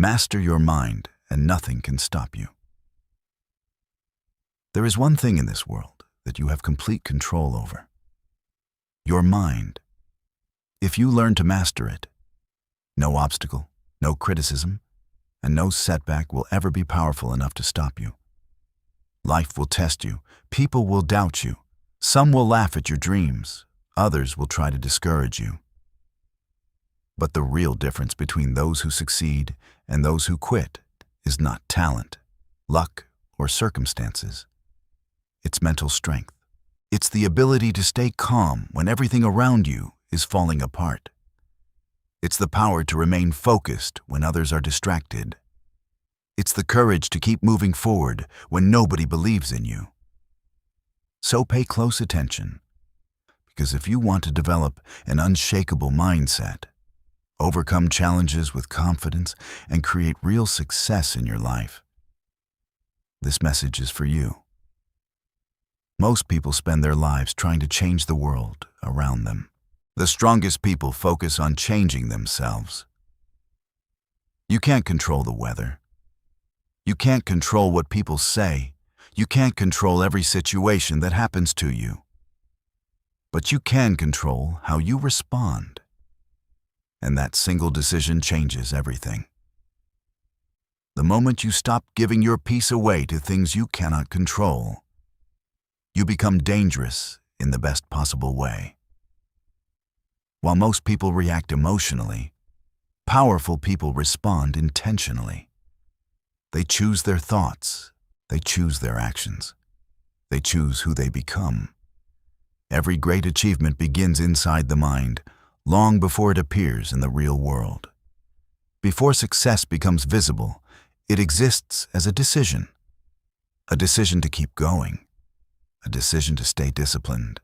Master your mind, and nothing can stop you. There is one thing in this world that you have complete control over: your mind. If you learn to master it, no obstacle, no criticism, and no setback will ever be powerful enough to stop you. Life will test you, people will doubt you, some will laugh at your dreams, others will try to discourage you. But the real difference between those who succeed and those who quit is not talent, luck, or circumstances. It's mental strength. It's the ability to stay calm when everything around you is falling apart. It's the power to remain focused when others are distracted. It's the courage to keep moving forward when nobody believes in you. So pay close attention, because if you want to develop an unshakable mindset, overcome challenges with confidence, and create real success in your life, this message is for you. Most people spend their lives trying to change the world around them. The strongest people focus on changing themselves. You can't control the weather. You can't control what people say. You can't control every situation that happens to you. But you can control how you respond. And that single decision changes everything. The moment you stop giving your peace away to things you cannot control, you become dangerous in the best possible way. While most people react emotionally, powerful people respond intentionally. They choose their thoughts, they choose their actions, they choose who they become. Every great achievement begins inside the mind, long before it appears in the real world. Before success becomes visible, it exists as a decision to keep going, a decision to stay disciplined,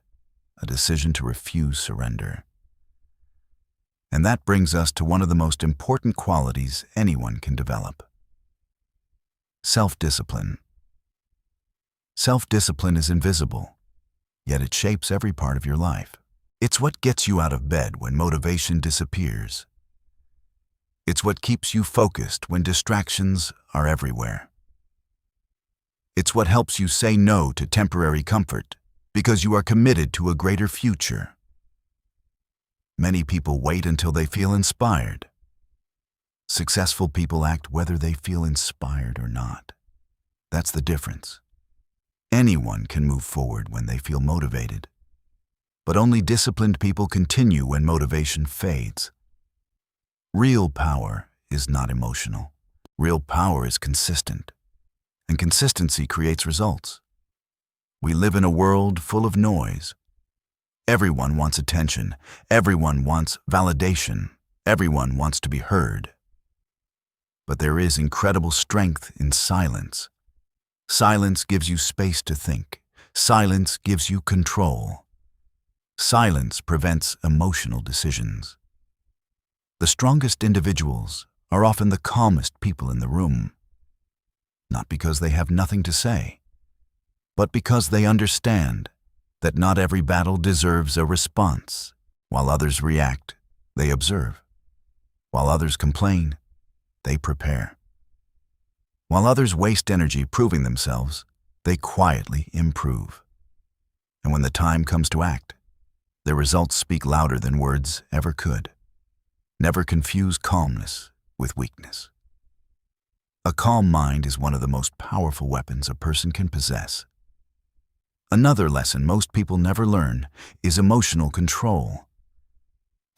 a decision to refuse surrender. And that brings us to one of the most important qualities anyone can develop: self-discipline. Self-discipline is invisible, yet it shapes every part of your life. It's what gets you out of bed when motivation disappears. It's what keeps you focused when distractions are everywhere. It's what helps you say no to temporary comfort because you are committed to a greater future. Many people wait until they feel inspired. Successful people act whether they feel inspired or not. That's the difference. Anyone can move forward when they feel motivated, but only disciplined people continue when motivation fades. Real power is not emotional. Real power is consistent, and consistency creates results. We live in a world full of noise. Everyone wants attention. Everyone wants validation. Everyone wants to be heard. But there is incredible strength in silence. Silence gives you space to think. Silence gives you control. Silence prevents emotional decisions. The strongest individuals are often the calmest people in the room, not because they have nothing to say, but because they understand that not every battle deserves a response. While others react, they observe. While others complain, they prepare. While others waste energy proving themselves, they quietly improve. And when the time comes to act, their results speak louder than words ever could. Never confuse calmness with weakness. A calm mind is one of the most powerful weapons a person can possess. Another lesson most people never learn is emotional control.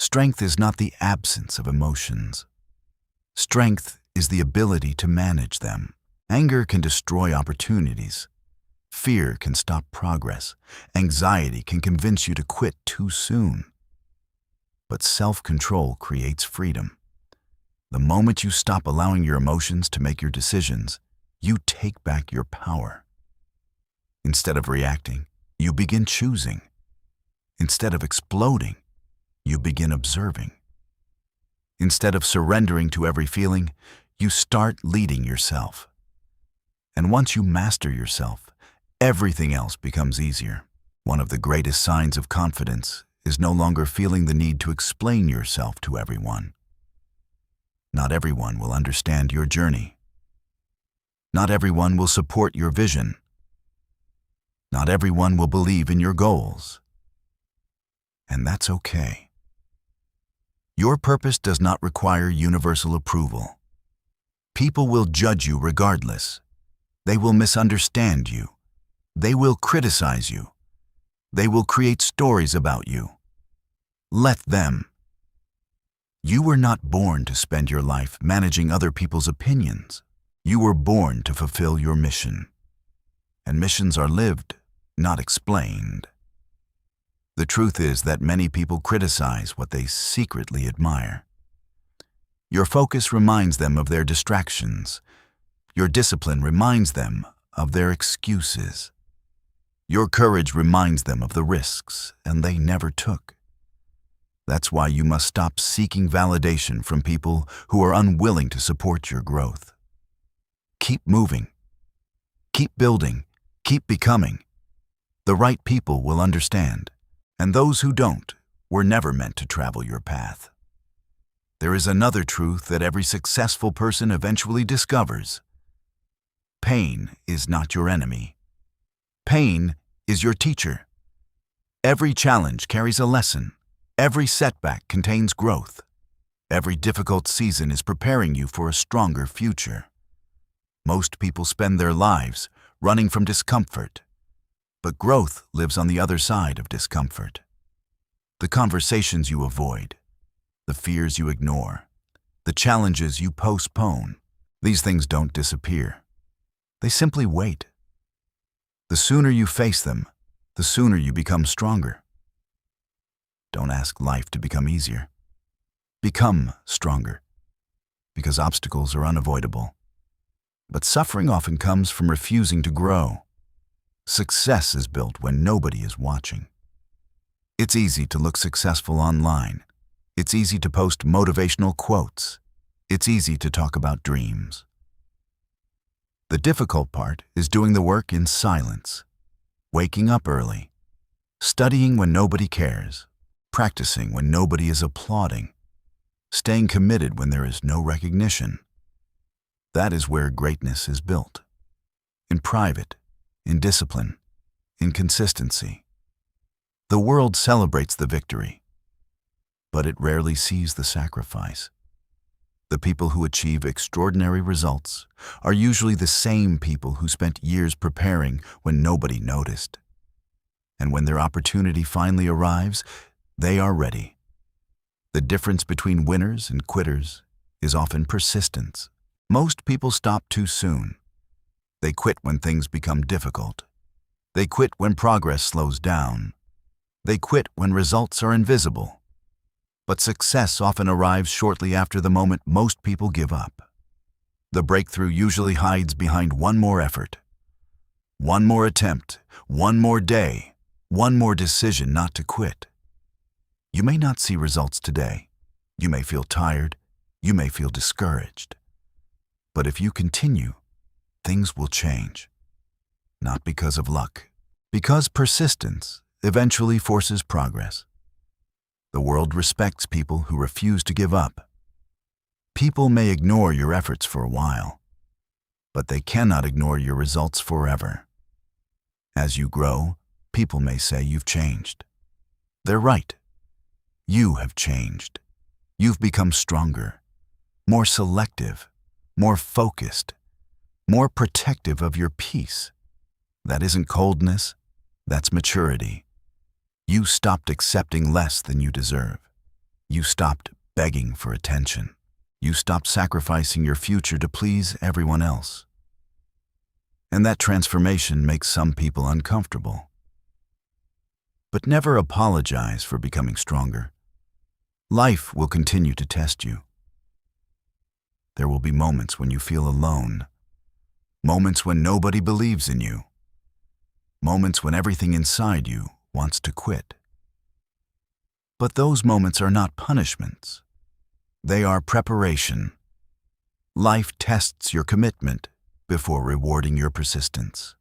Strength is not the absence of emotions. Strength is the ability to manage them. Anger can destroy opportunities. Fear can stop progress. Anxiety can convince you to quit too soon. But self-control creates freedom. The moment you stop allowing your emotions to make your decisions, you take back your power. Instead of reacting, you begin choosing. Instead of exploding, you begin observing. Instead of surrendering to every feeling, you start leading yourself. And once you master yourself, everything else becomes easier. One of the greatest signs of confidence is no longer feeling the need to explain yourself to everyone. Not everyone will understand your journey. Not everyone will support your vision. Not everyone will believe in your goals. And that's okay. Your purpose does not require universal approval. People will judge you regardless. They will misunderstand you. They will criticize you. They will create stories about you. Let them. You were not born to spend your life managing other people's opinions. You were born to fulfill your mission. And missions are lived, not explained. The truth is that many people criticize what they secretly admire. Your focus reminds them of their distractions. Your discipline reminds them of their excuses. Your courage reminds them of the risks, and they never took. That's why you must stop seeking validation from people who are unwilling to support your growth. Keep moving. Keep building. Keep becoming. The right people will understand, and those who don't were never meant to travel your path. There is another truth that every successful person eventually discovers. Pain is not your enemy. Pain is your teacher. Every challenge carries a lesson. Every setback contains growth. Every difficult season is preparing you for a stronger future. Most people spend their lives running from discomfort, but growth lives on the other side of discomfort. The conversations you avoid, the fears you ignore, the challenges you postpone, these things don't disappear. They simply wait. The sooner you face them, the sooner you become stronger. Don't ask life to become easier. Become stronger, because obstacles are unavoidable. But suffering often comes from refusing to grow. Success is built when nobody is watching. It's easy to look successful online. It's easy to post motivational quotes. It's easy to talk about dreams. The difficult part is doing the work in silence, waking up early, studying when nobody cares, practicing when nobody is applauding, staying committed when there is no recognition. That is where greatness is built. In private, in discipline, in consistency. The world celebrates the victory, but it rarely sees the sacrifice. The people who achieve extraordinary results are usually the same people who spent years preparing when nobody noticed. And when their opportunity finally arrives, they are ready. The difference between winners and quitters is often persistence. Most people stop too soon. They quit when things become difficult. They quit when progress slows down. They quit when results are invisible. But success often arrives shortly after the moment most people give up. The breakthrough usually hides behind one more effort, one more attempt, one more day, one more decision not to quit. You may not see results today. You may feel tired. You may feel discouraged. But if you continue, things will change. Not because of luck, because persistence eventually forces progress. The world respects people who refuse to give up. People may ignore your efforts for a while, but they cannot ignore your results forever. As you grow, people may say you've changed. They're right. You have changed. You've become stronger, more selective, more focused, more protective of your peace. That isn't coldness, that's maturity. You stopped accepting less than you deserve. You stopped begging for attention. You stopped sacrificing your future to please everyone else. And that transformation makes some people uncomfortable. But never apologize for becoming stronger. Life will continue to test you. There will be moments when you feel alone, moments when nobody believes in you, moments when everything inside you wants to quit. But those moments are not punishments. They are preparation. Life tests your commitment before rewarding your persistence.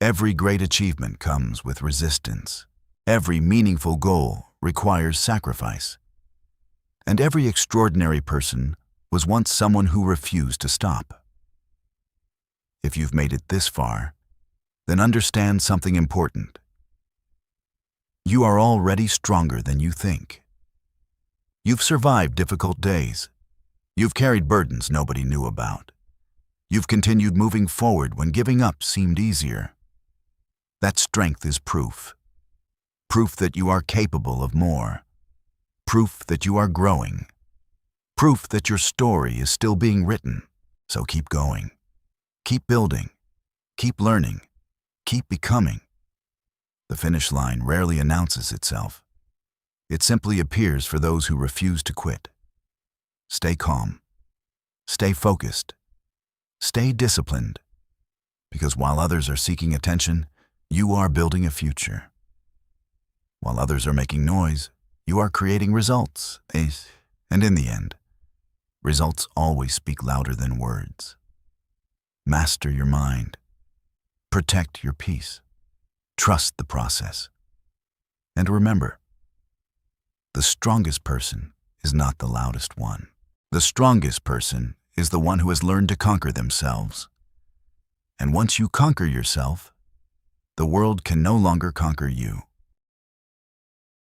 Every great achievement comes with resistance. Every meaningful goal requires sacrifice. And every extraordinary person was once someone who refused to stop. If you've made it this far, then understand something important. You are already stronger than you think. You've survived difficult days. You've carried burdens nobody knew about. You've continued moving forward when giving up seemed easier. That strength is proof. Proof that you are capable of more. Proof that you are growing. Proof that your story is still being written. So keep going. Keep building. Keep learning. Keep becoming. The finish line rarely announces itself. It simply appears for those who refuse to quit. Stay calm. Stay focused. Stay disciplined. Because while others are seeking attention, you are building a future. While others are making noise, you are creating results. And in the end, results always speak louder than words. Master your mind. Protect your peace. Trust the process. And remember, the strongest person is not the loudest one. The strongest person is the one who has learned to conquer themselves. And once you conquer yourself, the world can no longer conquer you.